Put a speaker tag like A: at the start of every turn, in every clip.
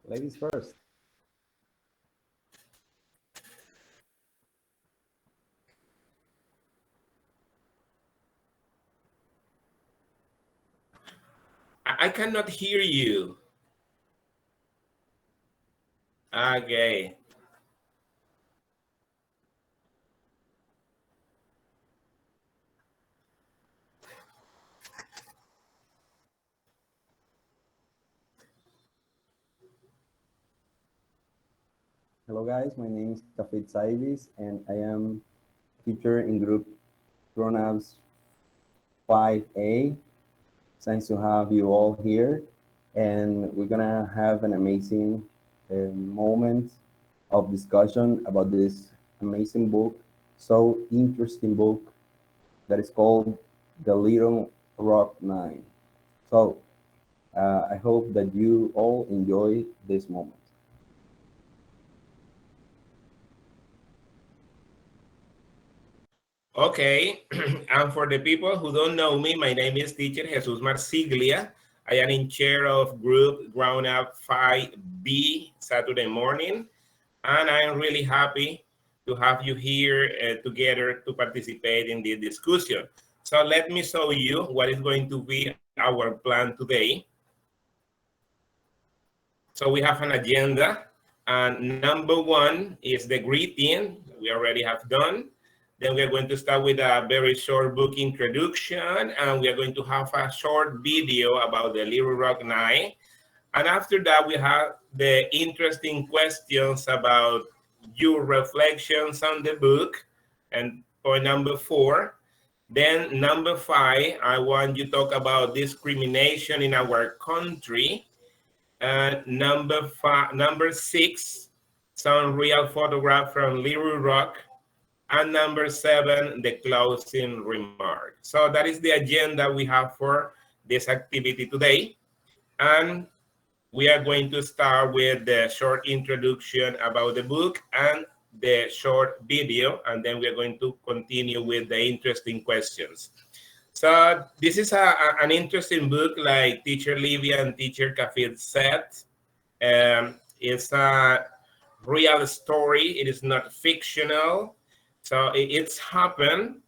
A: Ladies first.
B: I cannot hear you. Okay.
A: Hello guys, my name is Tafit Saivis and I am teacher in group Grown-ups 5A. It's nice to have you all here and we're gonna have an amazing moment of discussion about this amazing book, so interesting book that is called The Little Rock Nine. So I hope that you all enjoy this moment.
B: Okay. And for the people who don't know me, my name is teacher Jesus Marsiglia. I am in chair of group Grown Up 5B Saturday morning. And I am really happy to have you here together to participate in this discussion. So let me show you what is going to be our plan today. So we have an agenda, and number one is the greeting we already have done. Then we're going to start with a very short book introduction, and we are going to have a short video about the Little Rock Nine. And after that, we have the interesting questions about your reflections on the book, and point number four. Then number five, I want you to talk about discrimination in our country. And number six, some real photograph from Little Rock. And number seven, the closing remark. So that is the agenda we have for this activity today. And we are going to start with the short introduction about the book and the short video, and then we are going to continue with the interesting questions. So this is an interesting book, like Teacher Livia and Teacher Kafid said. It's a real story. It is not fictional. So it's happened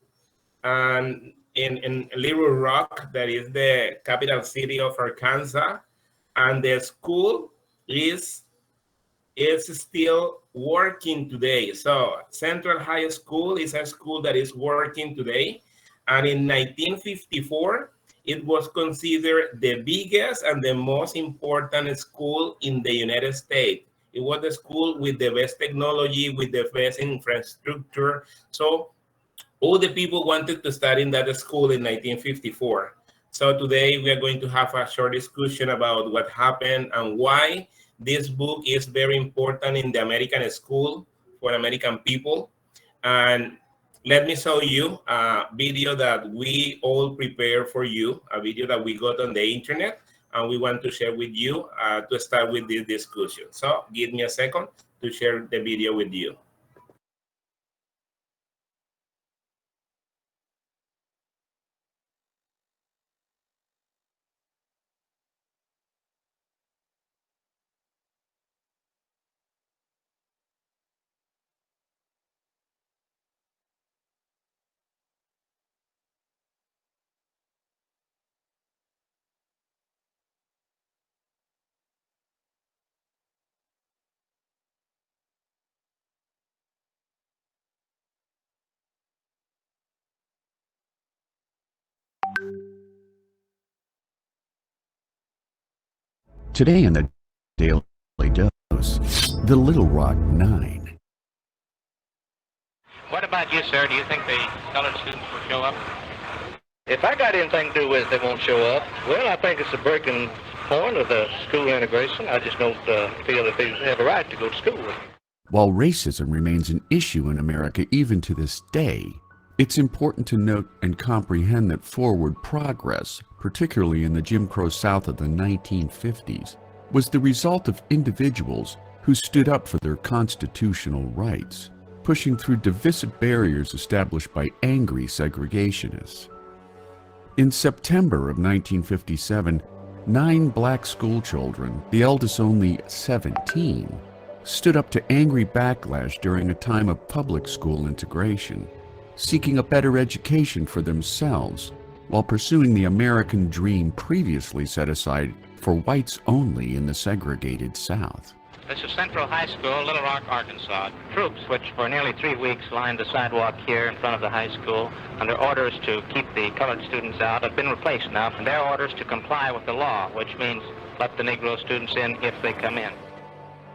B: and in Little Rock, that is the capital city of Arkansas, and the school is still working today. So Central High School is a school that is working today. And in 1954, it was considered the biggest and the most important school in the United States. It was the school with the best technology, with the best infrastructure. So all the people wanted to study in that school in 1954. So today we are going to have a short discussion about what happened and why this book is very important in the American school for American people. And let me show you a video that we all prepared for you, a video that we got on the internet, and we want to share with you to start with this discussion. So give me a second to share the video with you.
C: Today in the Daily Dose, the Little Rock Nine.
D: What about you, sir? Do you think the colored students will show up?
E: If I got anything to do with it, they won't show up. Well, I think it's a breaking point of the school integration. I just don't feel that they have a right to go to school.
C: While racism remains an issue in America even to this day, it's important to note and comprehend that forward progress, particularly in the Jim Crow South of the 1950s, was the result of individuals who stood up for their constitutional rights, pushing through divisive barriers established by angry segregationists. In September of 1957, 9 black schoolchildren, the eldest only 17, stood up to angry backlash during a time of public school integration, seeking a better education for themselves while pursuing the American dream previously set aside for whites only in the segregated South.
D: This is Central High School, Little Rock, Arkansas. Troops, which for nearly 3 weeks lined the sidewalk here in front of the high school under orders to keep the colored students out, have been replaced now. And their orders to comply with the law, which means let the Negro students in if they come in.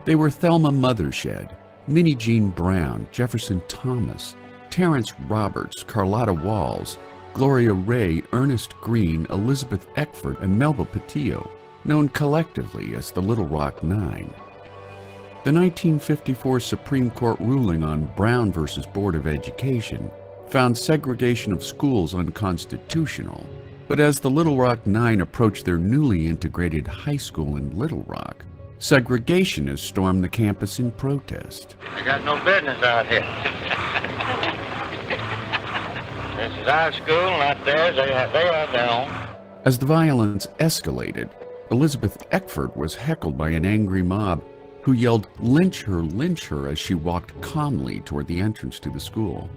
C: They were Thelma Mothershed, Minnie Jean Brown, Jefferson Thomas, Terrence Roberts, Carlotta Walls, Gloria Ray, Ernest Green, Elizabeth Eckford, and Melba Patillo, known collectively as the Little Rock Nine. The 1954 Supreme Court ruling on Brown versus Board of Education found segregation of schools unconstitutional, but as the Little Rock Nine approached their newly integrated high school in Little Rock, segregationists stormed the campus in protest.
E: I got no business out here. This is our school, not theirs. They have their own.
C: As the violence escalated, Elizabeth Eckford was heckled by an angry mob who yelled, lynch her," as she walked calmly toward the entrance to the school.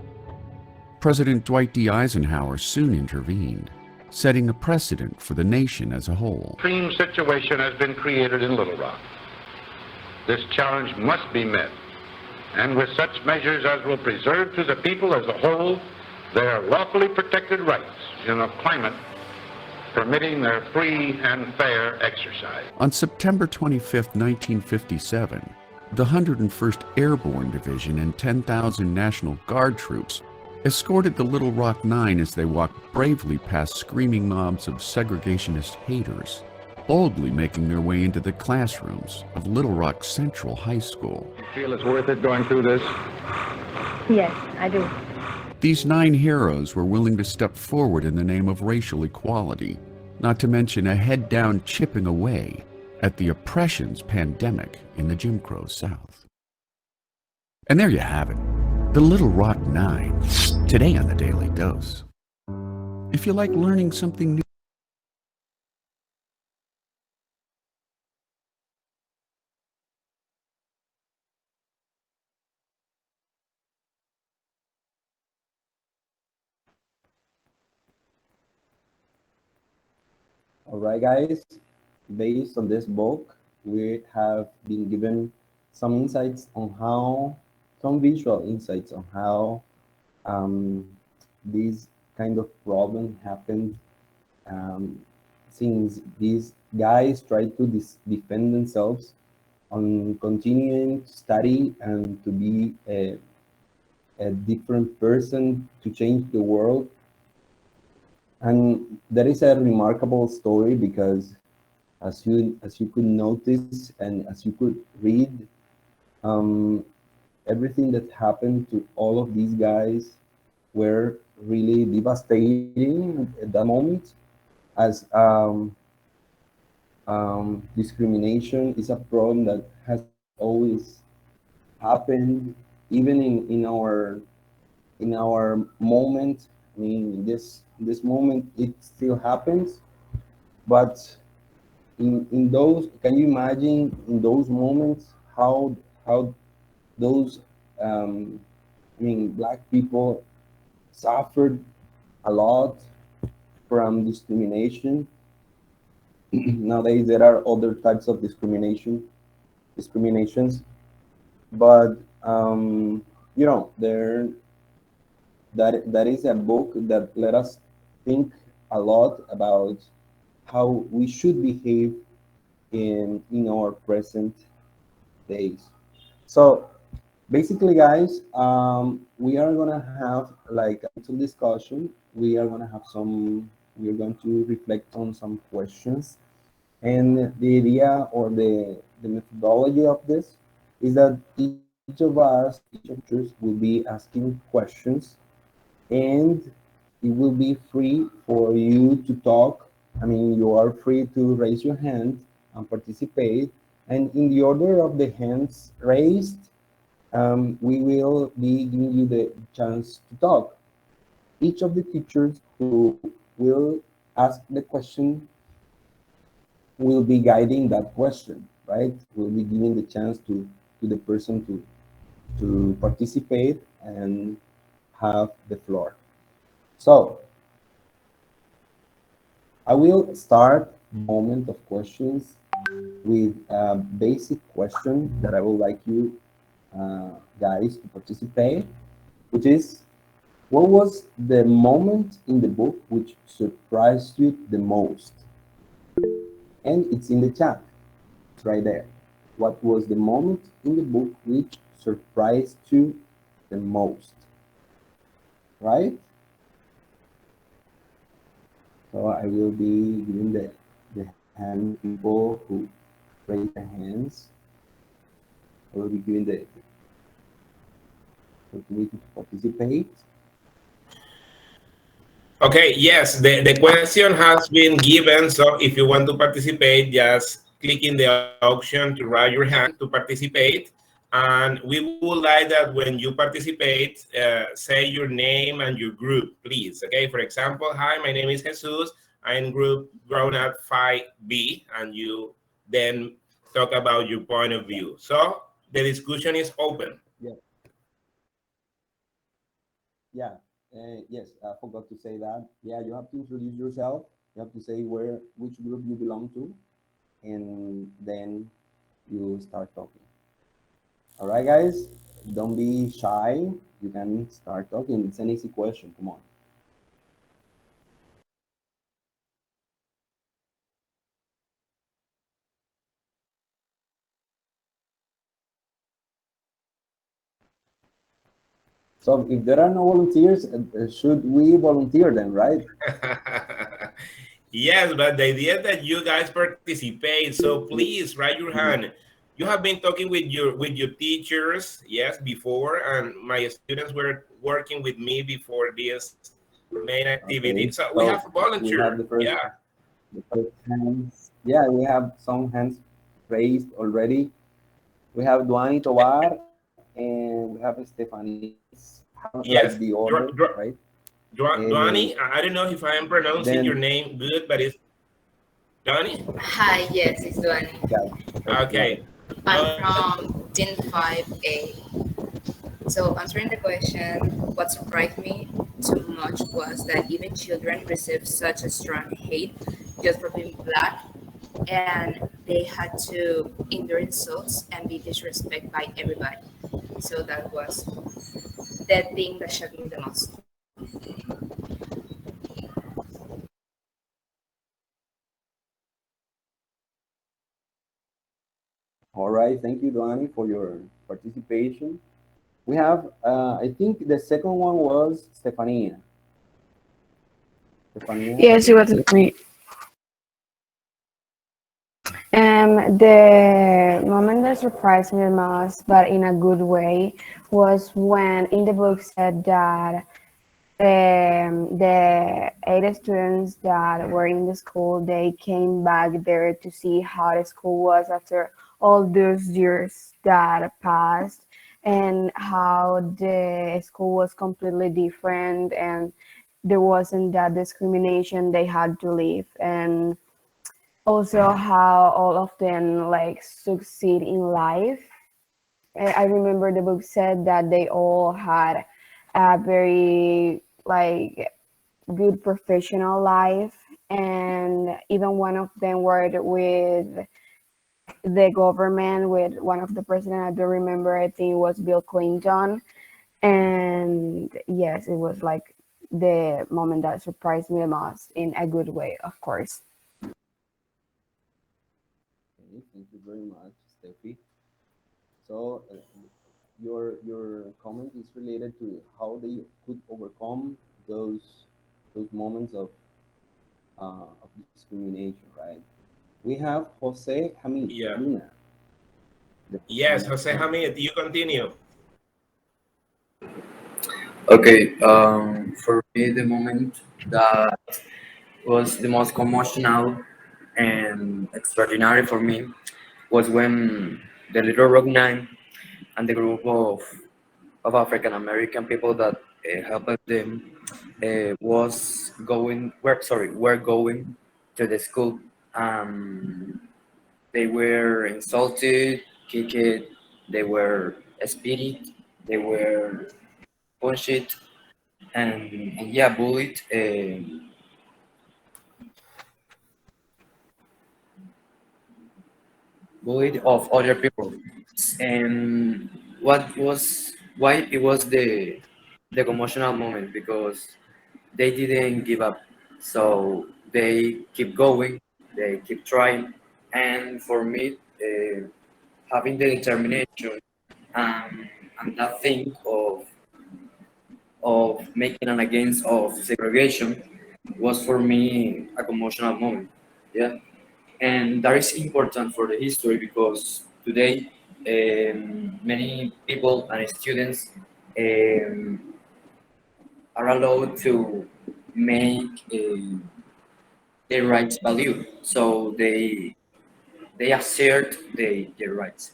C: President Dwight D. Eisenhower soon intervened, setting a precedent for the nation as a whole.
F: Extreme situation has been created in Little Rock. This challenge must be met, and with such measures as will preserve to the people as a whole their lawfully protected rights in a climate permitting their free and fair exercise.
C: On September 25, 1957, the 101st Airborne Division and 10,000 National Guard troops escorted the Little Rock Nine as they walked bravely past screaming mobs of segregationist haters, boldly making their way into the classrooms of Little Rock Central High School.
F: You feel it's worth it going through this?
G: Yes, I do.
C: These 9 heroes were willing to step forward in the name of racial equality, not to mention a head-down chipping away at the oppression's pandemic in the Jim Crow South. And there you have it, the Little Rock Nine, today on the Daily Dose. If you like learning something new,
A: All right, guys, based on this book, we have been given some insights on how, some visual insights on how this kind of problem happened since these guys try to defend themselves on continuing to study and to be a different person to change the world. And that is a remarkable story because as you could notice and as you could read, everything that happened to all of these guys were really devastating at that moment, as discrimination is a problem that has always happened, even in our moment. I mean, this moment it still happens, but in those, can you imagine in those moments how those black people suffered a lot from discrimination? Nowadays there are other types of discriminations, but that is a book that let us think a lot about how we should behave in our present days. So basically, guys, we are gonna have like a little discussion. We are going to reflect on some questions, and the idea or the methodology of this is that each of us will be asking questions, and it will be free for you to talk. I mean, you are free to raise your hand and participate. And in the order of the hands raised, we will be giving you the chance to talk. Each of the teachers who will ask the question will be guiding that question, right? We'll be giving the chance to the person to participate and have the floor. So I will start moment of questions with a basic question that I would like you guys to participate, which is, what was the moment in the book which surprised you the most? And it's in the chat. It's right there. What was the moment in the book which surprised you the most? Right? So I will be giving the hand people who raise their hands. I will be giving the opportunity to participate.
B: Okay, yes, the question has been given. So if you want to participate, just click in the option to raise your hand to participate. And we would like that when you participate, say your name and your group, please. Okay, for example, hi, my name is Jesus. I'm group Grown Up 5B, and you then talk about your point of view. So the discussion is open.
A: Yeah. Yeah. Yes, I forgot to say that. Yeah, you have to introduce yourself. You have to say which group you belong to, and then you start talking. All right, guys, don't be shy. You can start talking. It's an easy question. Come on. So if there are no volunteers, should we volunteer then, right?
B: Yes, but the idea that you guys participate, so please raise your hand. You have been talking with your teachers, yes, before, and my students were working with me before this main activity.
A: Okay.
B: So we
A: So
B: have
A: we have
B: volunteer. Yeah.
A: the first hands. Yeah, we have some hands raised already. We have Duani Tovar and we have Stephanie. Have like
B: Yes.
A: the order, right?
B: Duani, I don't know if I am pronouncing your
A: Then
B: name good, but it's Duani?
H: Hi, yes, it's Duani.
A: got got it.
B: Okay.
H: I'm from Team 5A. So, answering the question, what surprised me too much was that even children receive such a strong hate just for being black, and they had to endure insults and be disrespected by everybody. So, that was the thing that shocked me the most.
A: All right. Thank you, Duani, for your participation. We have, I think the second one was Stefania. Stefania.
G: Yes, it was me. The moment that surprised me the most, but in a good way, was when in the book said that the 8 students that were in the school, they came back there to see how the school was after all those years that passed, and how the school was completely different, and there wasn't that discrimination they had to live, and also how all of them like succeed in life. I remember the book said that they all had a very like good professional life, and even one of them worked with the government, with one of the president. I don't remember, I think it was Bill Clinton. And yes, it was like the moment that surprised me the most in a good way, of course.
A: Okay, thank you very much, Steffi. So your comment is related to how they could overcome those moments of discrimination, right? We have Jose
B: Yeah.
A: Hamina.
B: Yes, Jose Hamid, you continue.
I: Okay, for me, the moment that was the most emotional and extraordinary for me was when the Little Rock Nine and the group of African American people that helped them were going to the school, Um, they were insulted, kicked, they were spitted, they were punched, and yeah, bullied. Bullied of other people. And what was why it was the emotional moment because they didn't give up. So they keep going, they keep trying, and for me, having the determination and that thing of making an against of segregation was for me a emotional moment. Yeah, and that is important for the history because today many people and students um, are allowed to make their rights value, so they assert their rights.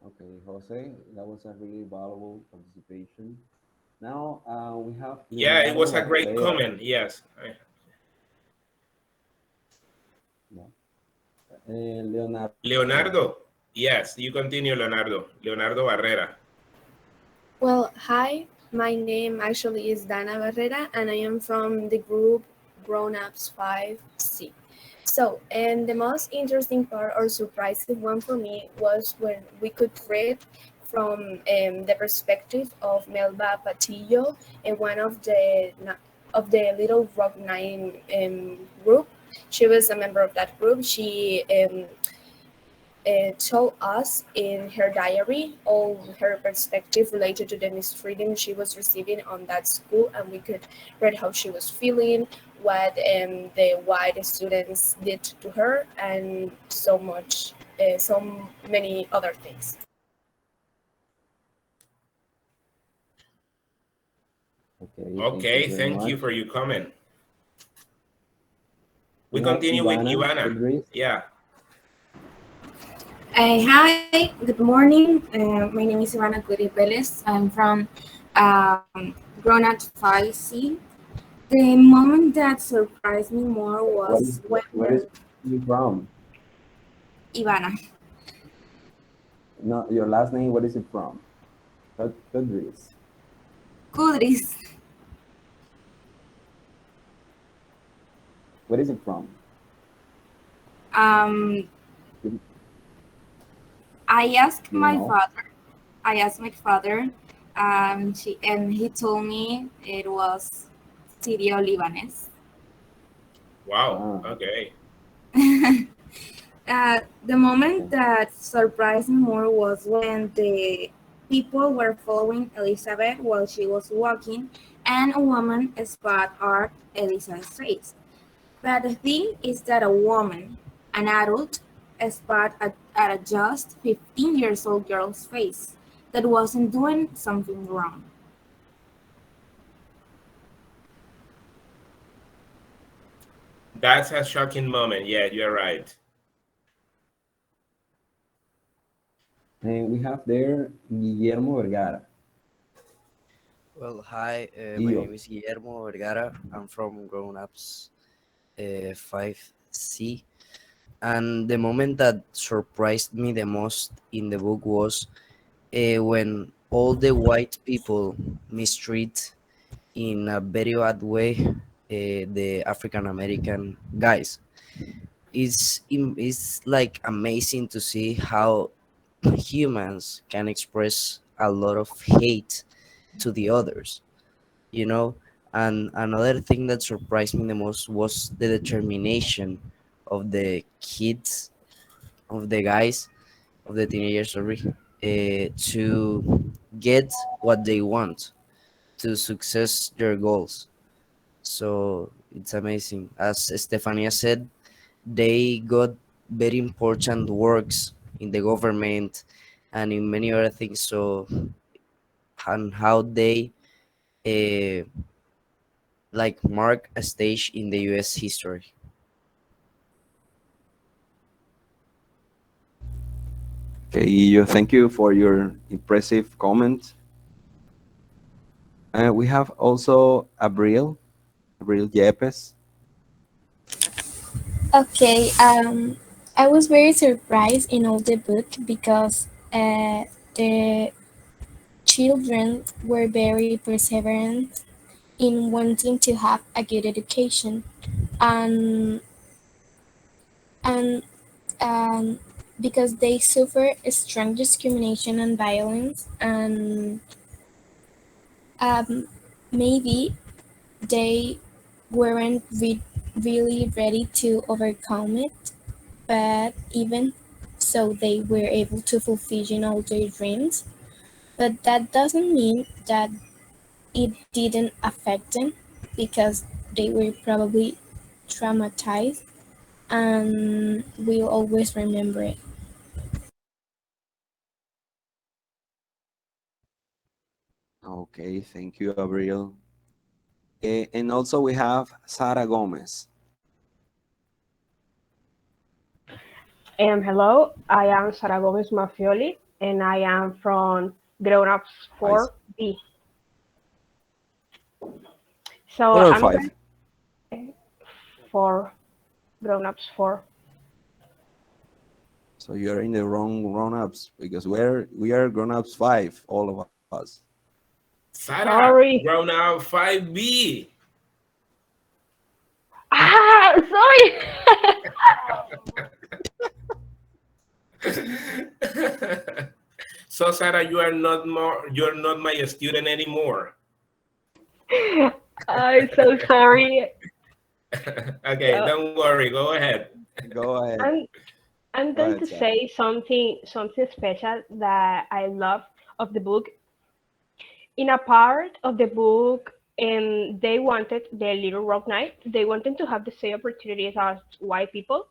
A: Okay, Jose, that was a really valuable participation. Now we have
B: Yeah, it was
A: Leonardo
B: a great
A: Barrera.
B: comment. Yes.
A: Yeah. Leonardo.
B: Leonardo. Yes, you continue, Leonardo. Leonardo Barrera.
J: Well, hi, my name actually is Dana Barrera, and I am from the group Grown Ups 5C. So, and the most interesting part or surprising one for me was when we could read from the perspective of Melba Patillo, one of the Little Rock Nine group. She was a member of that group. She told us in her diary all her perspective related to the mistreatment she was receiving on that school, and we could read how she was feeling, what the white students did to her, and so many other things.
A: Okay, thank you
B: Okay,
A: very
B: thank you
A: much.
B: for your comment. We
A: We have
B: continue with
A: Ivana
B: Ivana.
A: Idris.
B: Yeah.
K: Hi, good morning. My name is Ivana Curipeles. I'm from Grown Up 5C. The moment that surprised me more
A: What is
K: was when
A: where is you from?
K: Ivana
A: No, your last name. What is it from? Idris.
K: Kudris.
A: Where is it from?
K: Um,
A: Do
K: I asked
A: you
K: my
A: know?
K: father. I asked my father. And he told me it was Sirio Libanese.
B: Wow.
A: Ah,
B: Okay.
K: The moment
A: okay.
K: that surprised me more was when the people were following Elizabeth while she was walking, and a woman spat at Elizabeth's face. But the thing is that a woman, an adult, spat at a just 15 years old girl's face that wasn't doing something wrong.
B: That's a shocking moment. Yeah, you're right.
A: And we have there Guillermo Vergara.
L: Well, hi, my
A: Gio.
L: name is Guillermo Vergara. I'm from Grown Ups 5C. And the moment that surprised me the most in the book was when all the white people mistreat in a very bad way the African American guys. It's like amazing to see how humans can express a lot of hate to the others, you know. And another thing that surprised me the most was the determination of the kids, of the guys, of the teenagers, sorry, to get what they want, to success their goals. So it's amazing. As Stefania said, they got very important works in the government and in many other things. So, and how they uh, like mark a stage in the US history.
A: Okay, Gio, thank you for your impressive comment. We have also Abril. Abril Yepes.
J: Okay, I was very surprised in all the book because the children were very perseverant in wanting to have a good education, and and because they suffer strong discrimination and violence, and um, maybe they weren't really ready to overcome it, but even so, they were able to fulfill all their dreams. But that doesn't mean that it didn't affect them, because they were probably traumatized and will always remember it.
A: Okay, thank you, Abril. And also we have Sara Gomez.
M: Hello, I am Sara Gomez Mafioli, and I am from Grown Ups
A: Hi.
M: 4B. So
A: Four or
M: I'm
A: five?
M: going for Grown Ups 4.
A: So you're in the wrong grown-ups because we are grown-ups 5, all of us.
B: Sarah,
M: Sorry.
B: grown up 5B.
M: Sorry.
B: So Sarah, you're not my student anymore.
M: I'm so sorry.
B: Okay,
M: So
B: don't worry, go ahead.
A: Go ahead.
M: I'm I'm
A: Go
M: going
A: ahead,
M: to
A: Sarah.
M: say something special that I love of the book. In a part of the book, they wanted the Little Rock Knight. They wanted to have the same opportunities as white people.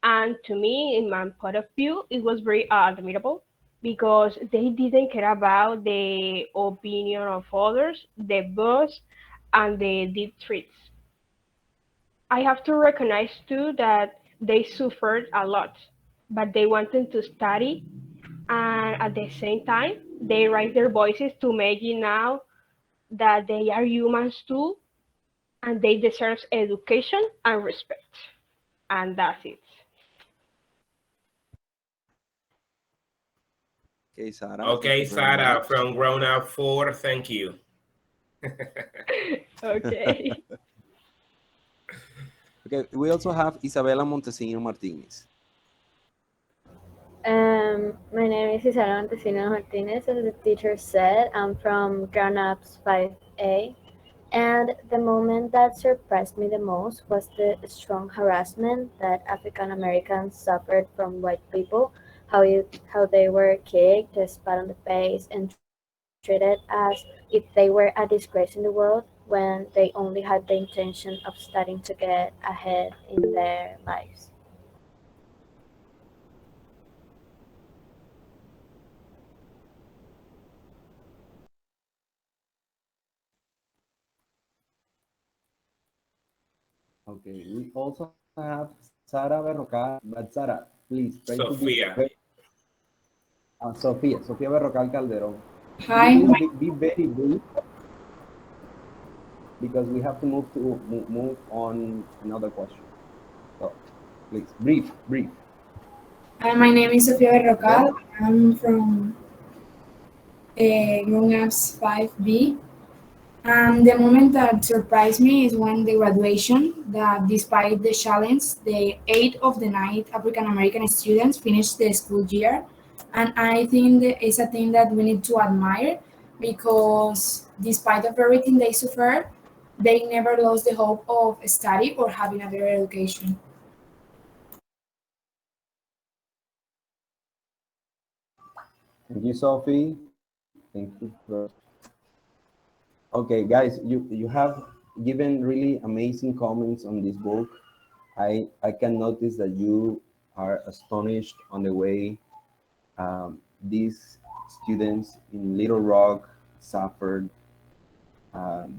M: And to me, in my point of view, it was very admirable because they didn't care about the opinion of others, the boss, and the deep treats. I have to recognize too that they suffered a lot, but they wanted to study, and at the same time, they raise their voices to make it now that they are humans too, and they deserve education and respect. And that's it.
A: Okay, Sarah, thank
B: Okay,
A: you very
B: Sarah
A: much.
B: from Grown Up 4, thank you.
M: Okay.
A: Okay, we also have Isabella Montecino Martinez.
N: My name is Isabella Montecino Martinez. As the teacher said, I'm from Grown Ups 5A. And the moment that surprised me the most was the strong harassment that African Americans suffered from white people, how they were kicked, spat on the face, and treated as if they were a disgrace in the world when they only had the intention of studying to get ahead in their lives.
A: Okay, we also have Sara Berrocal, but Sara, please try to be
B: Sophia.
A: Sofia Berrocal Calderon. Could you
O: Hi.
A: please be very brief because we have to move on another question. So please, brief.
O: My name is Sofia
A: Okay.
O: Berrocal. I'm from Grown Ups 5B. And the moment that surprised me is when the graduation, that despite the challenge, the 8 of the 9 African American students finished the school year. And I think that it's a thing that we need to admire because despite of everything they suffered, they never lost the hope of study or having a better education.
A: Thank you, Sophie. Thank you very much. Okay, guys, you have given really amazing comments on this book. I can notice that you are astonished on the way these students in Little Rock suffered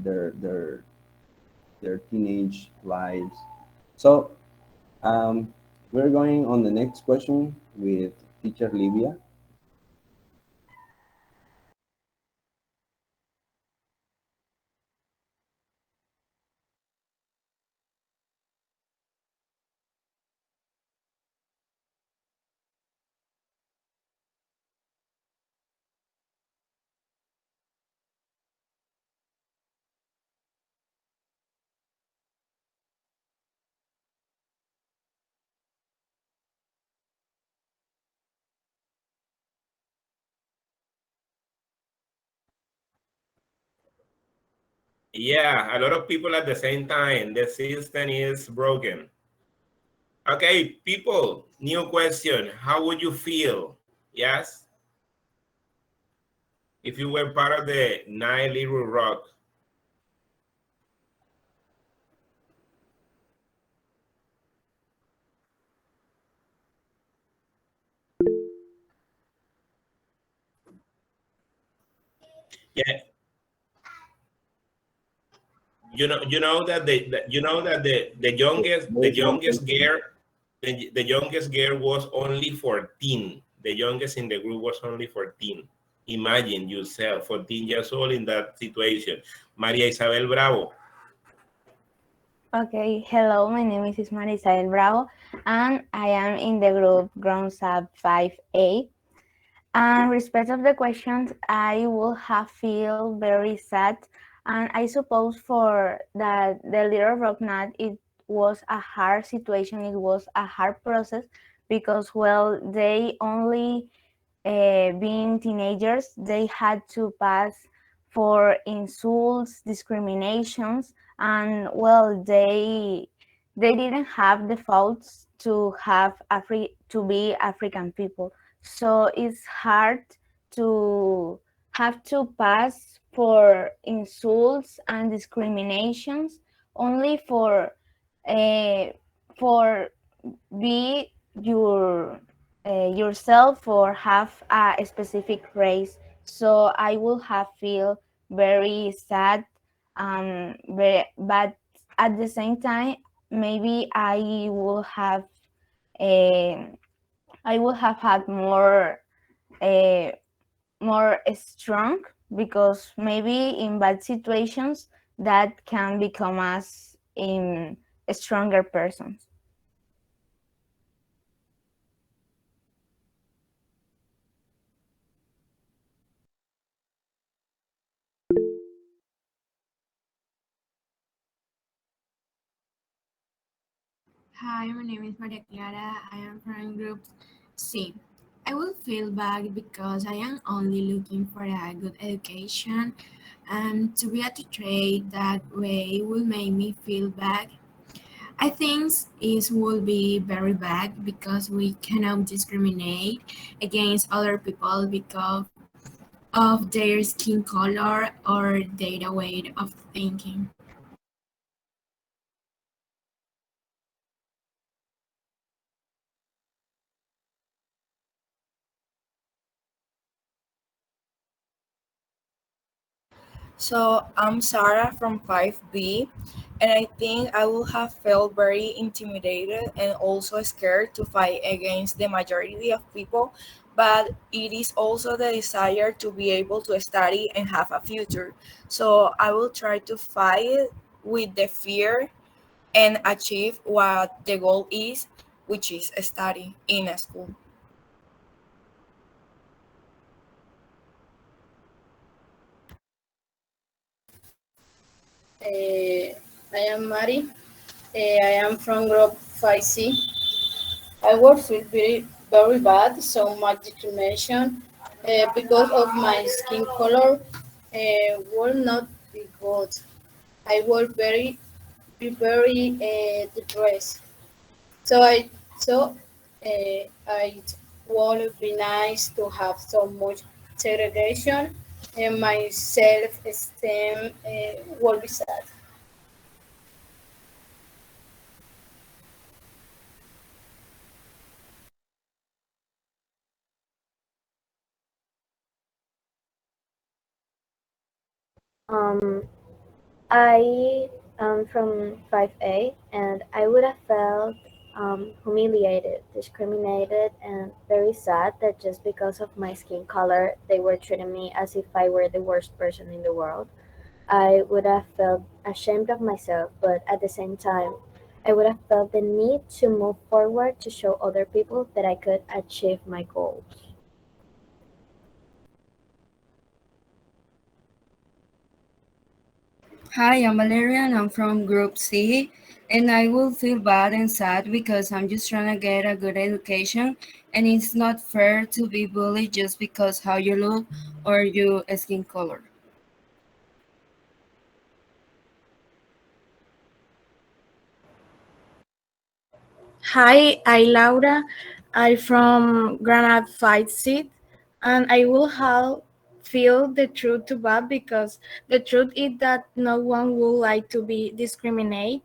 A: their teenage lives. So we're going on the next question with teacher Livia.
B: Yeah, a lot of people at the same time. The system is broken. Okay, people, new question. How would you feel? Yes? If you were part of the Nine Little Rock. Yeah, you know that the
A: There's one
B: youngest
A: question.
B: girl the youngest girl was only 14. The youngest in the group was only 14. Imagine yourself, 14 years old in that situation. Maria Isabel Bravo.
P: Okay, hello, my name is Isabella Bravo, and I am in the group Grown Up 5A. And respect of the questions, I will have feel very sad, and I suppose for that the little rock nut, it was a hard situation, it was a hard process because well, they only being teenagers, they had to pass for insults, discriminations, and well, they didn't have the faults to have to be African people. So it's hard to have to pass for insults and discriminations only uh, for be yourself or have a specific race. So I will have feel very sad, but at the same time, maybe uh, I will have had uh, more strong because maybe in bad situations that can become us in stronger persons.
O: Hi, my name is Maria Clara. I am from Group C. I will feel bad because I am only looking for a good education, and to be a trade that way will make me feel bad. I think it will be very bad because we cannot discriminate against other people because of their skin color or their way of thinking.
Q: So I'm Sarah from 5B, and I think I would have felt very intimidated and also scared to fight against the majority of people. But it is also the desire to be able to study and have a future. So I will try to fight with the fear and achieve what the goal is, which is study in a school.
R: I am Mari. I am from group 5C. I was feel very bad, so much discrimination because of my skin color will not be good. I was very depressed. So I would be nice to have so much segregation and my self-esteem will be sad.
N: Um, I am from 5A, and I would have felt humiliated, discriminated, and very sad that just because of my skin color, they were treating me as if I were the worst person in the world. I would have felt ashamed of myself, but at the same time, I would have felt the need to move forward to show other people that I could achieve my goals.
S: Hi, I'm Valeria and I'm from Group C. And I will feel bad and sad because I'm just trying to get a good education. And it's not fair to be bullied just because how you look or your skin color.
K: Hi, I'm Laura. I'm from Granite Fight Seat, and I will have feel the truth to bad because the truth is that no one would like to be discriminated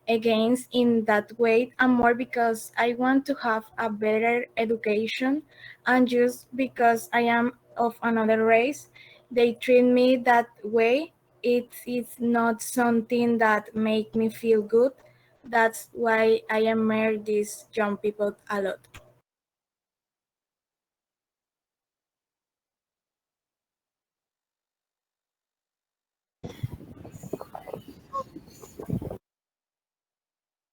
K: against in that way, and more because I want to have a better education, and just because I am of another race, they treat me that way. It's not something that make me feel good. That's why I admire these young people a lot.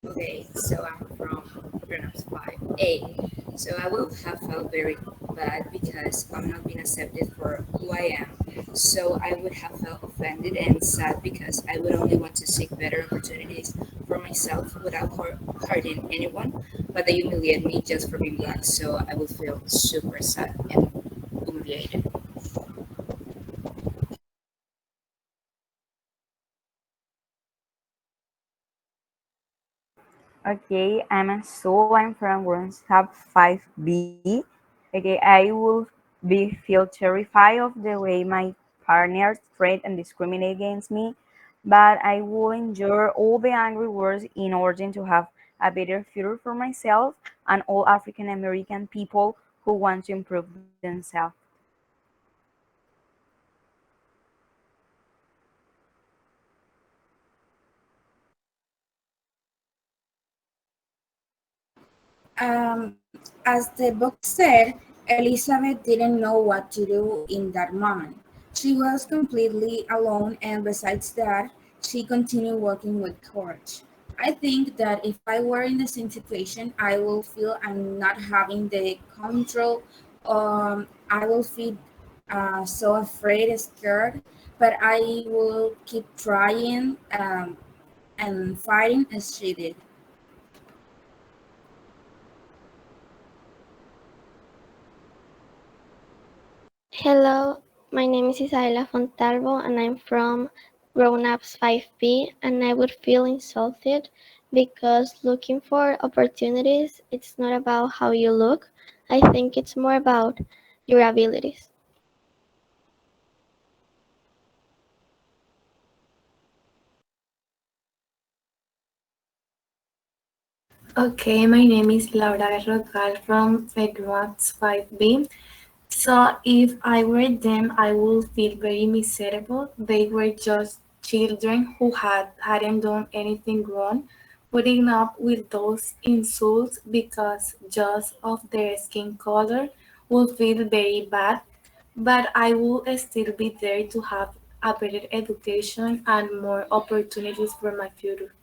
H: Okay, so I'm from Grenoble 5A. So I will have felt very bad because I'm not being accepted for who I am. So I would have felt offended and sad because I would only want to seek better opportunities for myself without hurting anyone. But they humiliate me just for being black. So I would feel super sad and humiliated.
T: Okay, I'm Sue. I'm from Growing Up 5B. Okay, I will be feel terrified of the way my partners treat and discriminate against me, but I will endure all the angry words in order to have a better future for myself and all African American people who want to improve themselves.
K: As the book said, Elizabeth didn't know what to do in that moment. She was completely alone, and besides that, she continued working with courage. I think that if I were in the same situation, I will feel I'm not having the control. I will feel so afraid, scared, but I will keep trying and fighting as she did.
U: Hello, my name is Isabella Fontalvo and I'm from Grown Ups 5B and I would feel insulted because looking for opportunities it's not about how you look. I think it's more about your abilities.
V: Okay, my name is Laura Rodal from Fedwats 5B. So if I were them, I would feel very miserable. They were just children who hadn't done anything wrong, putting up with those insults because just of their skin color would feel very bad. But I will still be there to have a better education and more opportunities for my future.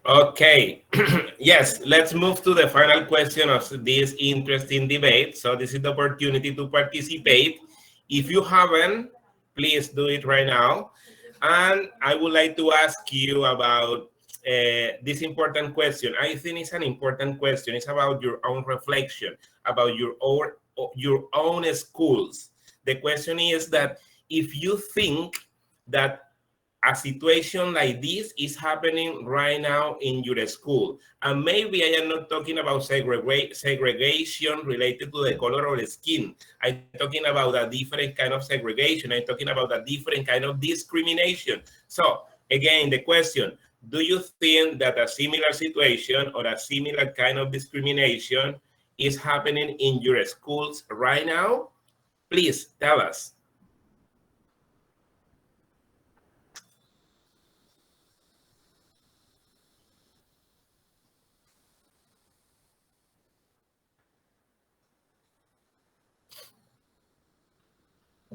B: Okay, yes, let's move to the final question of this interesting debate. So this is the opportunity to participate. If you haven't, please do it right now. And I would like to ask you about this important question. I think it's an important question. It's about your own reflection, about your own schools. The question is that if you think that a situation like this is happening right now in your school. And maybe I am not talking about segregation related to the color of the skin. I'm talking about a different kind of segregation. I'm talking about a different kind of discrimination. So again, the question, do you think that a similar situation or a similar kind of discrimination is happening in your schools right now? Please tell us.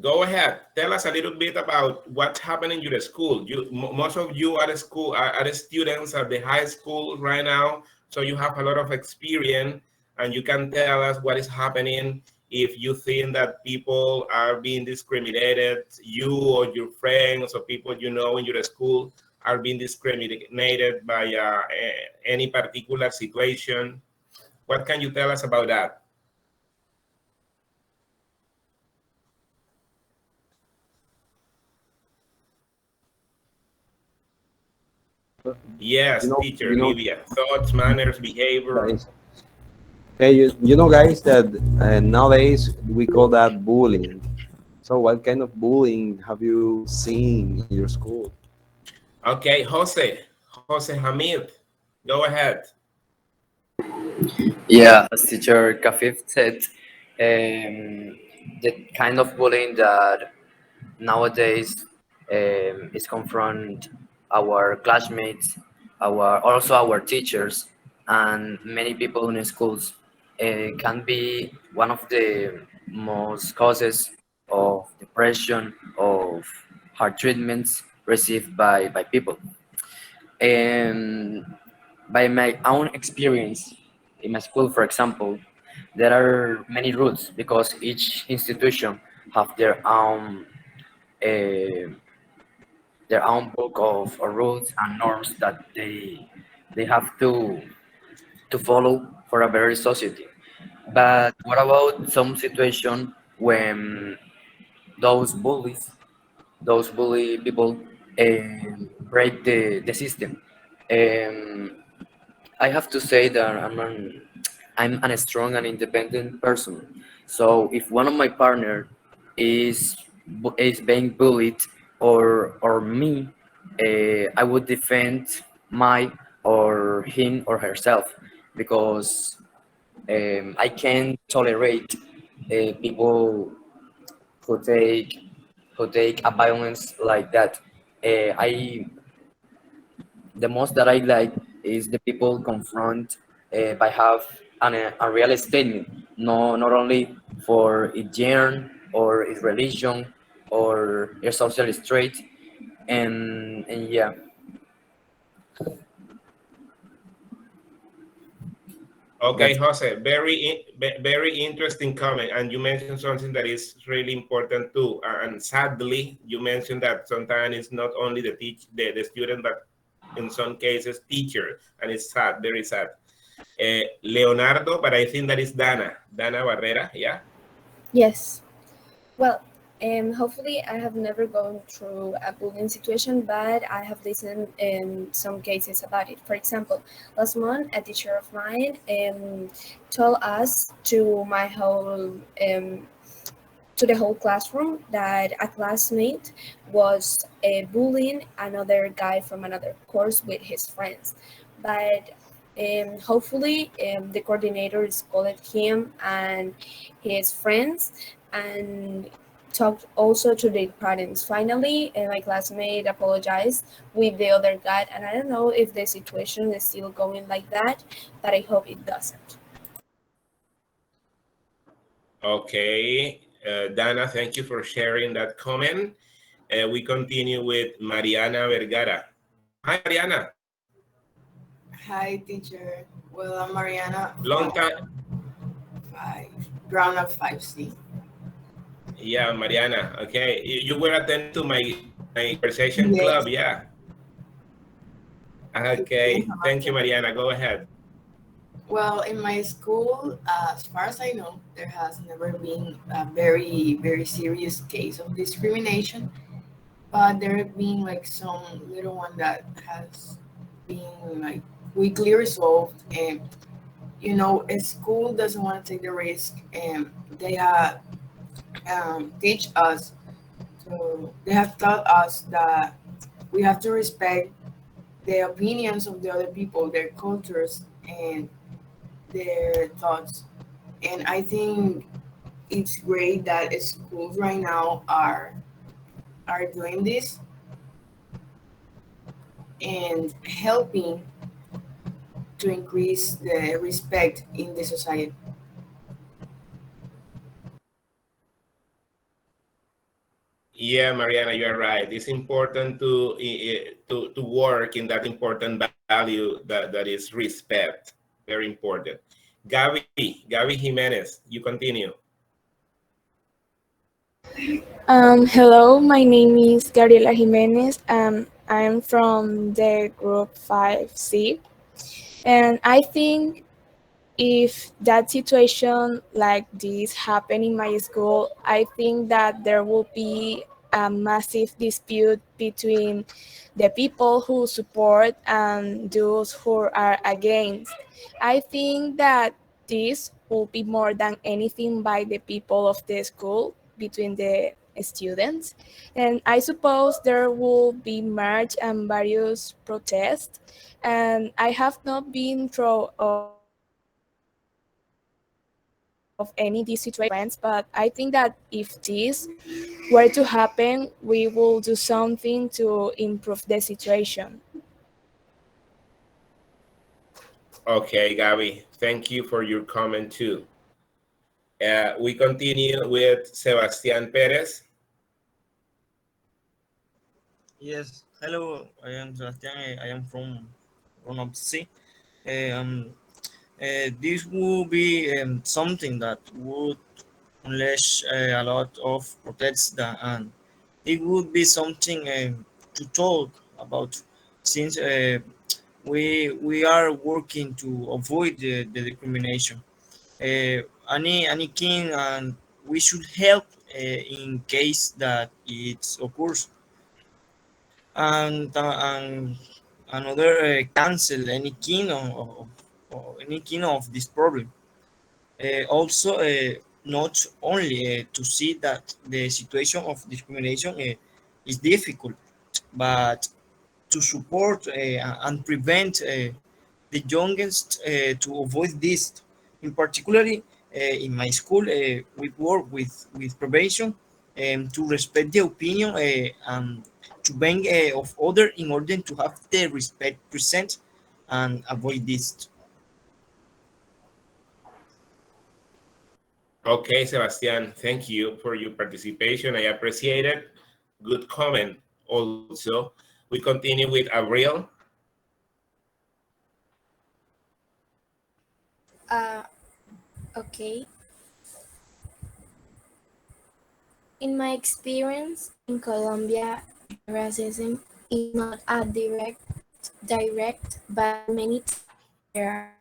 B: Go ahead. Tell us a little bit about what's happening in your school. Most of you are school are students at the high school right now, so you have a lot of experience, and you can tell us what is happening if you think that people are being discriminated, you or your friends or people you know in your school are being discriminated by any particular situation. What can you tell us about that? Yes, teacher,
A: you know,
B: Livia. Thoughts, manners, behavior.
A: guys. Hey, you know, guys, that nowadays we call that bullying. So, what kind of bullying have you seen in your school?
B: Okay, Jose Hamid, go ahead.
I: Yeah, as teacher Kafif said, the kind of bullying that nowadays is confront our classmates, our teachers, and many people in schools can be one of the most causes of depression, of hard treatments received by people. And by my own experience in my school, for example, there are many rules because each institution have uh, their own book of rules and norms that they have to follow for a better society. But what about some situation when those bullies, those bully people, break the system? Um, I have to say that I'm a strong and independent person. So if one of my partner is being bullied or me, I would defend my or him or herself because I can't tolerate people who take who take a violence like that. I the most that I like is the people confront by have a real statement, no not only for its gender or its religion or its social trait, and yeah.
B: Okay,
A: That's
B: Jose, very interesting comment, and you mentioned something that is really important too. And sadly, you mentioned that sometimes it's not only the student, but in some cases teacher, and it's sad, very sad. Leonardo, but I think that is Dana Barrera, yeah.
J: Yes. Well, hopefully I have never gone through a bullying situation, but I have listened in some cases about it. For example, last month a teacher of mine told us to the whole classroom that a classmate was bullying another guy from another course with his friends. But hopefully the coordinators called him and his friends and talked also to the parents. Finally, my classmate apologized with the other guy, and I don't know if the situation is still going like that, but I hope it doesn't.
B: Okay, Dana, thank you for sharing that comment. We continue with Mariana Vergara. Hi, Mariana.
D: Hi, teacher. Well, I'm Mariana
B: Long
D: from
B: time.
D: Ground Up 5C.
B: Yeah, Mariana. Okay, you were attending to my conversation
D: Yes.
B: club, yeah. Okay, thank you, Mariana. Go ahead.
D: Well, in my school, as far as I know, there has never been a very, very serious case of discrimination, but there have been like some little one that has been like quickly resolved. And a school doesn't want to take the risk, and they have teach us. So they have taught us that we have to respect the opinions of the other people, their cultures, and their thoughts. And I think it's great that schools right now are doing this and helping to increase the respect in the society.
B: Yeah, Mariana, you are right. It's important to work in that important value that is respect. Very important. Gaby Jimenez, you continue.
V: Hello, my name is Gabriela Jimenez. I'm from the group 5C. And I think if that situation like this happen in my school, I think that there will be a massive dispute between the people who support and those who are against. I think that this will be more than anything by the people of the school between the students. And I suppose there will be march and various protests. And I have not been through of any of these situations, but I think that if this were to happen, we will do something to improve the situation.
B: Okay, Gaby, thank you for your comment too. We continue with Sebastian Perez.
E: Yes, hello, I am Sebastian. I am from Grown C. Um, this would be something that would unleash a lot of protests, and it would be something to talk about since we are working to avoid the discrimination. Any king, and we should help in case that it occurs, and another cancel any king of any king of this problem. Also, not only to see that the situation of discrimination is difficult, but to support and prevent the youngest to avoid this. In particularly, in my school, we work with prevention to respect the opinion and to bring of other in order to have the respect present and avoid this.
B: Okay, Sebastian, thank you for your participation. I appreciate it. Good comment also. We continue with Avril.
J: Uh, okay. In my experience in Colombia, racism is not a direct, but many times there are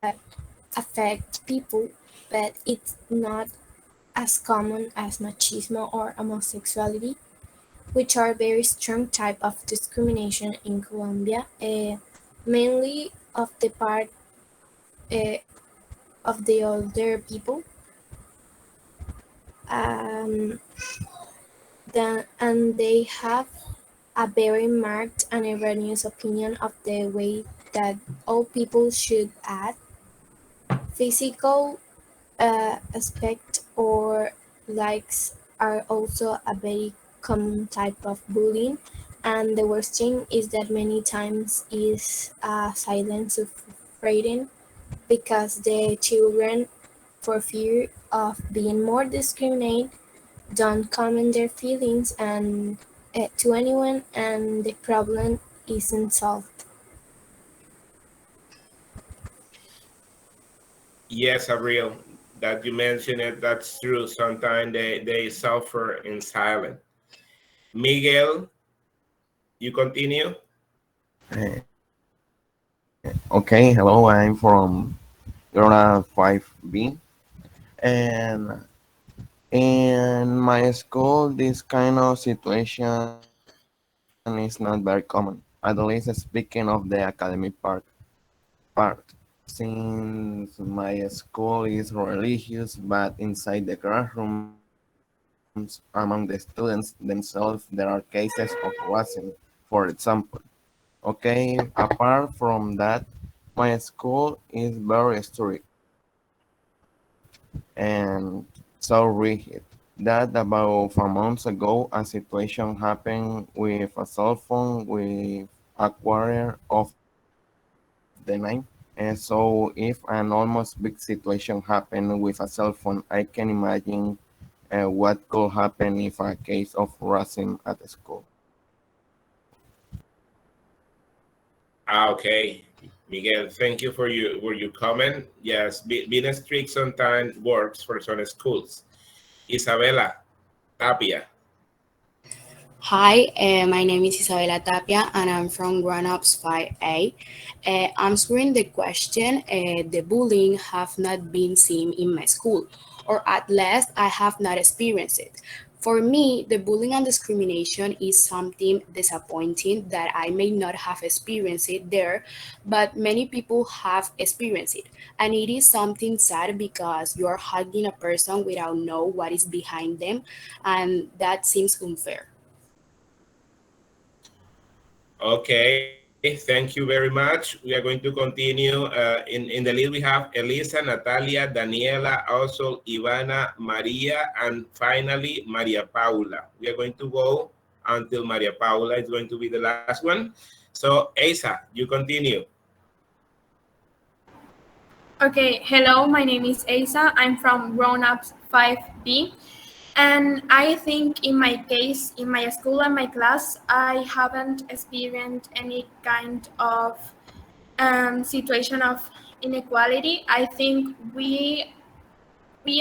J: that affect people, but it's not as common as machismo or homosexuality, which are very strong type of discrimination in Colombia, mainly of the part uh, of the older people. Um, and they have a very marked and erroneous opinion of the way that all people should act. Physical aspect or likes are also a very common type of bullying, and the worst thing is that many times is silent suffering because the children, for fear of being more discriminated, don't comment their feelings and to anyone, and the problem isn't solved.
B: Yes, Avril, that you mentioned it, that's true. Sometimes they suffer in silence. Miguel, you continue?
A: Okay, hello, I'm from Grona 5B, and in my school, this kind of situation is not very common, at least speaking of the academic part. Since my school is religious, but inside the classrooms, among the students themselves, there are cases of racism, for example. Okay, apart from that, my school is very strict and so rigid. That about 4 months ago, a situation happened with a cell phone with a quarter of the name.
C: And so if an almost big situation happened with a cell phone, I can imagine what could happen if a case of racism at the school.
B: Okay, Miguel, thank you for your comment. Yes, being strict sometimes works for some schools. Isabella Tapia.
F: Hi, my name is Isabella Tapia and I'm from Grown Ups 5A. Answering the question, the bullying have not been seen in my school, or at least I have not experienced it. For me, the bullying and discrimination is something disappointing that I may not have experienced it there, but many people have experienced it. And it is something sad because you are hugging a person without know what is behind them, and that seems unfair.
B: Okay, thank you very much. We are going to continue. In the list, we have Elisa, Natalia, Daniela, also Ivana, Maria, and finally Maria Paula. We are going to go until Maria Paula is going to be the last one. So, Asa, you continue.
V: Okay, hello, my name is Asa. I'm from Grown Ups 5B. And I think in my case, in my school and my class, I haven't experienced any kind of situation of inequality. I think we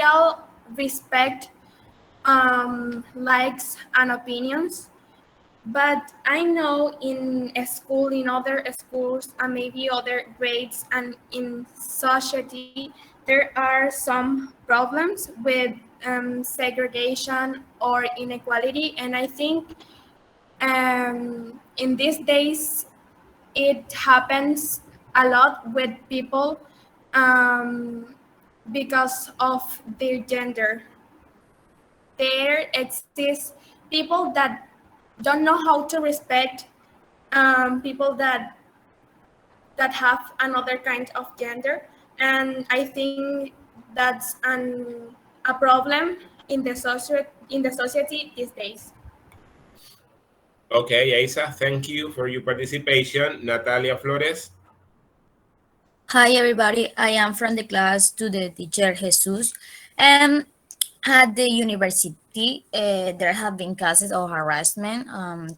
V: all respect likes and opinions. But I know in a school, in other schools, and maybe other grades, and in society, there are some problems with segregation or inequality. And I think in these days, it happens a lot with people um, because of their gender. There exists people that don't know how to respect people that have another kind of gender, and I think that's a problem in the society these days.
B: Okay, Asa, thank you for your participation. Natalia Flores.
H: Hi, everybody. I am from the class to the teacher Jesus. At the university, there have been cases of harassment,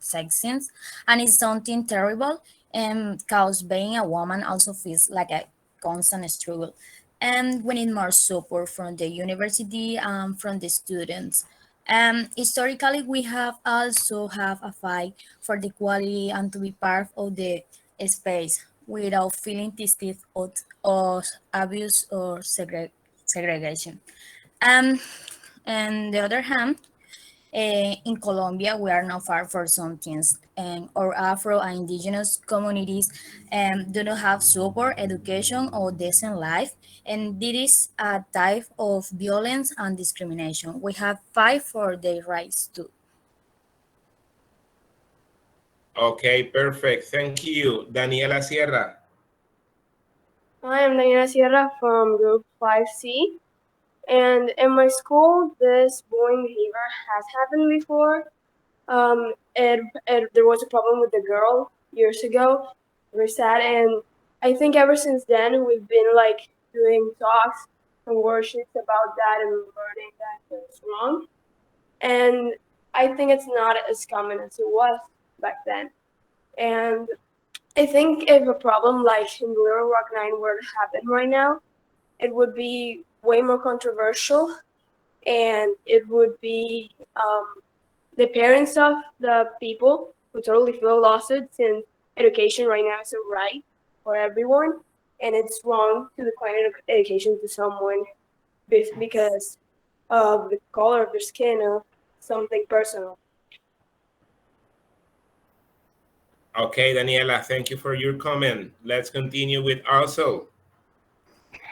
H: sexism, and it's something terrible. Because being a woman also feels like a constant struggle. And we need more support from the university, from the students. Historically, we have also have a fight for the quality and to be part of the space without feeling tested of abuse or segregation. Um, on the other hand, in Colombia, we are not far for some things. Our Afro and indigenous communities do not have support, education, or decent life. And this is a type of violence and discrimination. We have fight for their rights too.
B: Okay, perfect. Thank you. Daniela Sierra.
W: I am Daniela Sierra from Group 5C, and in my school, this bullying behavior has happened before. There was a problem with the girl years ago. Very sad, and I think ever since then we've been like doing talks and workshops about that and learning that it's wrong. And I think it's not as common as it was back then. And I think if a problem like in Little Rock 9 were to happen right now, it would be way more controversial, and it would be the parents of the people who totally feel lost since education right now is a right for everyone, and it's wrong to decline education to someone because of the color of their skin or something personal.
B: Okay, Daniela, thank you for your comment. Let's continue with also.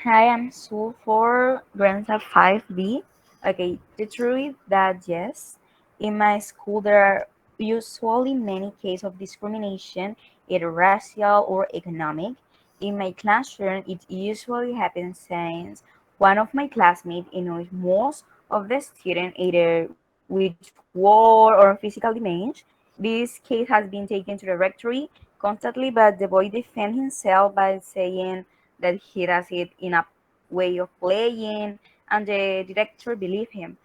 T: Hi, I'm Sue for Grandsa 5B. Okay, the truth is that yes, in my school there are usually many cases of discrimination, either racial or economic. In my classroom, it usually happens since one of my classmates annoys most of the students either with word or physical damage. This case has been taken to the rectory constantly, but the boy defends himself by saying that he does it in a way of playing, and the director believe him.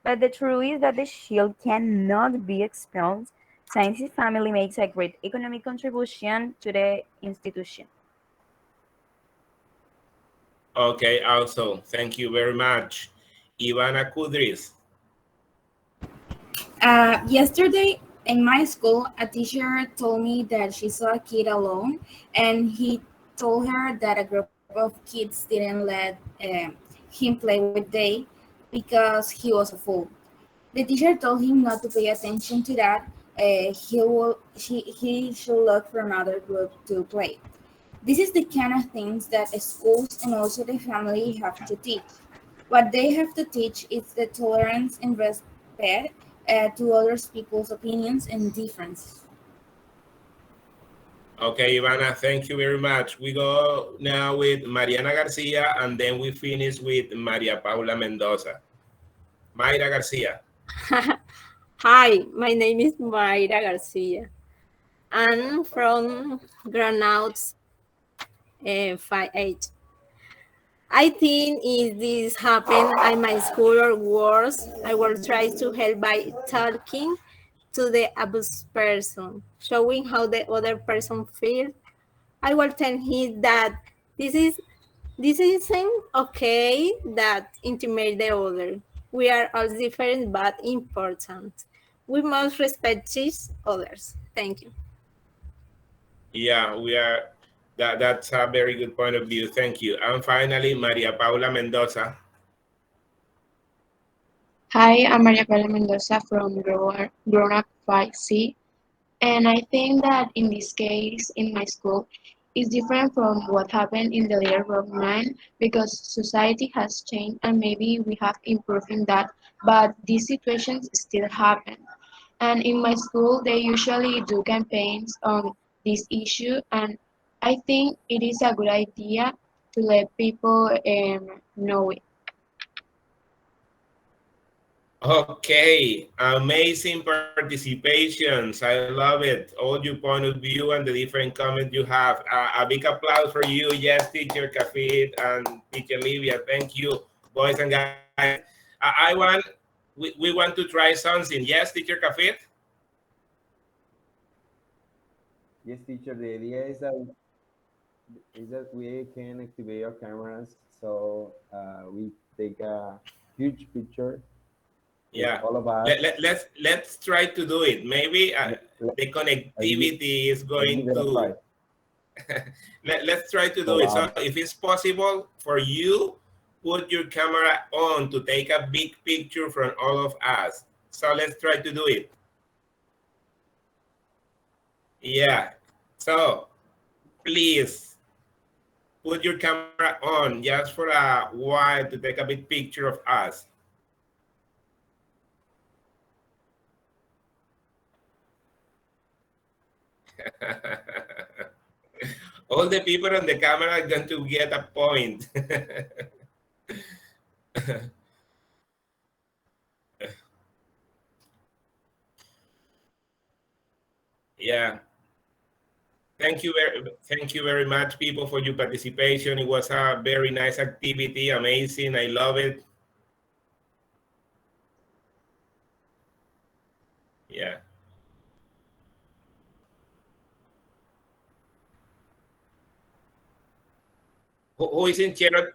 T: But the truth is that the shield cannot be expelled since his family makes a great economic contribution to the institution.
B: Okay, also, thank you very much. Ivana Kudris.
K: Yesterday in my school, a teacher told me that she saw a kid alone, and he told her that a group of kids didn't let him play with they because he was a fool. The teacher told him not to pay attention to that. He should look for another group to play. This is the kind of things that schools and also the family have to teach. What they have to teach is the tolerance and respect to other people's opinions and differences.
B: Okay, Ivana, thank you very much. We go now with Mariana Garcia, and then we finish with Maria Paula Mendoza. Mayra Garcia.
G: Hi, my name is Mayra Garcia. I'm from Granouts 5H. I think if this happened at my school or worse, I will try to help by talking to the abused person, showing how the other person feels. I will tell him that this isn't okay that intimidate the other. We are all different but important. We must respect each others. Thank you.
B: Yeah, we are. That's a very good point of view. Thank you. And finally, Maria Paula Mendoza.
L: Hi, I'm Maria Paula Mendoza from Grown Up 5C. And I think that in this case, in my school, is different from what happened in the later Rock 9 because society has changed and maybe we have improved in that, but these situations still happen. And in my school, they usually do campaigns on this issue, and I think it is a good idea to let people know it.
B: Okay, amazing participations. I love it. All your point of view and the different comments you have. A big applause for you. Yes, teacher Kafid and teacher Livia. Thank you, boys and guys. We want to try something. Yes, teacher Kafid?
A: Yes, teacher. The idea is that we can activate our cameras so we take a huge picture with
B: Yeah.
A: all of us.
B: Let's try to do it. Maybe the connectivity is going to. Let's try to do it. So if it's possible for you, put your camera on to take a big picture from all of us. So let's try to do it. Yeah. So please put your camera on just for a while to take a big picture of us. All the people on the camera are going to get a point. Yeah. Thank you very much, people, for your participation. It was a very nice activity, amazing. I love it. Yeah. Who is in charge?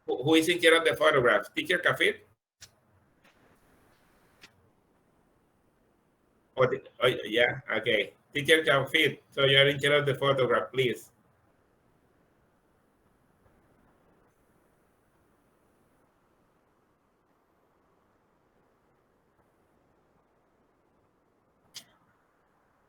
B: Who is in charge of the photograph? Teacher Kafir? Oh, yeah. Okay. Teacher Kafir. So you are in charge of the photograph, please.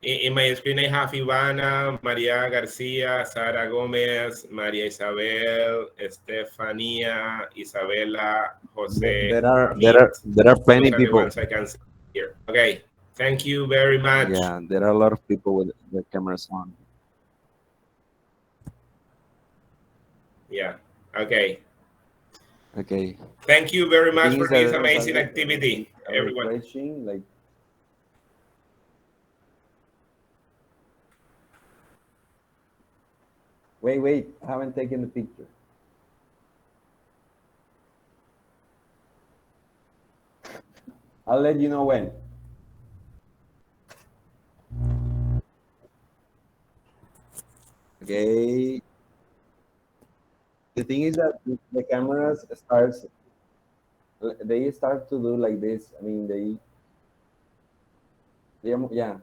B: In my screen, I have Ivana, Maria Garcia, Sara Gomez, Maria Isabel, Estefania, Isabella, Jose.
A: There are plenty
B: Those are the
A: people.
B: ones I can see here. Okay. Thank you very much.
A: Yeah, there are a lot of people with their cameras on.
B: Yeah. Okay.
A: Okay.
B: Thank you very
A: The
B: much
A: thing
B: for
A: is that
B: this
A: there was
B: amazing activity, everyone.
A: refreshing, like Wait, I haven't taken the picture. I'll let you know when. Okay. The thing is that the cameras they start to do like this. I mean, yeah.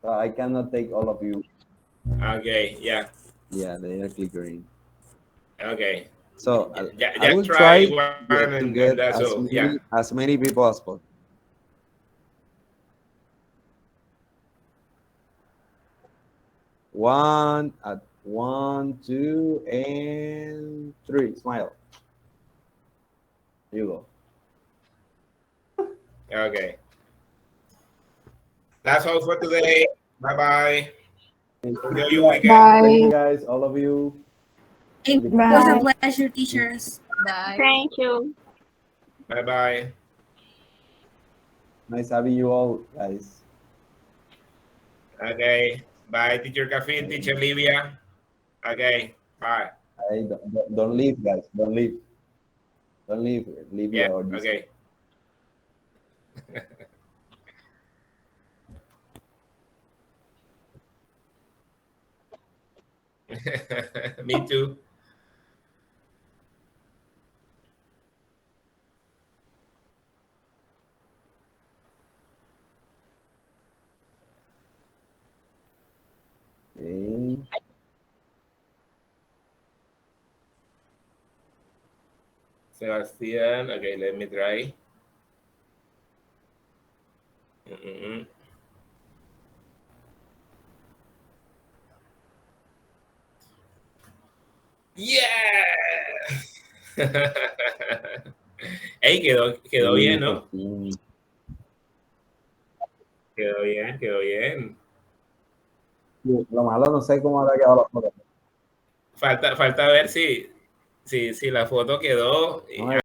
A: So I cannot take all of you.
B: Okay, yeah.
A: Yeah, they are flickering.
B: Okay.
A: So I
B: Just
A: will
B: try
A: try
B: one
A: to
B: and
A: get
B: that's all. Yeah.
A: as many people as possible. One, 2, and 3. Smile. Here you go.
B: Okay. That's all for today. Bye-bye. Enjoy your weekend.
A: Thank you guys, all of you.
K: It was a pleasure, teachers.
H: Bye.
U: Thank you.
B: Bye-bye.
A: Nice having you all, guys.
B: Okay. Bye, Teacher Kafin, Teacher Livia. Okay. Bye.
A: Hey, don't leave, guys. Don't leave. Don't leave. Leave
B: Yeah.
A: your Discord.
B: Okay. Me too.
A: Okay.
B: Sebastian. Okay, let me try. Mm-mm. Yeah. Ey, quedó bien,
A: Sí,
B: ¿no?
A: por fin.
B: Quedó bien, quedó bien.
A: Lo malo, no sé cómo habrá quedado la foto.
B: Falta ver si la foto quedó.
A: No me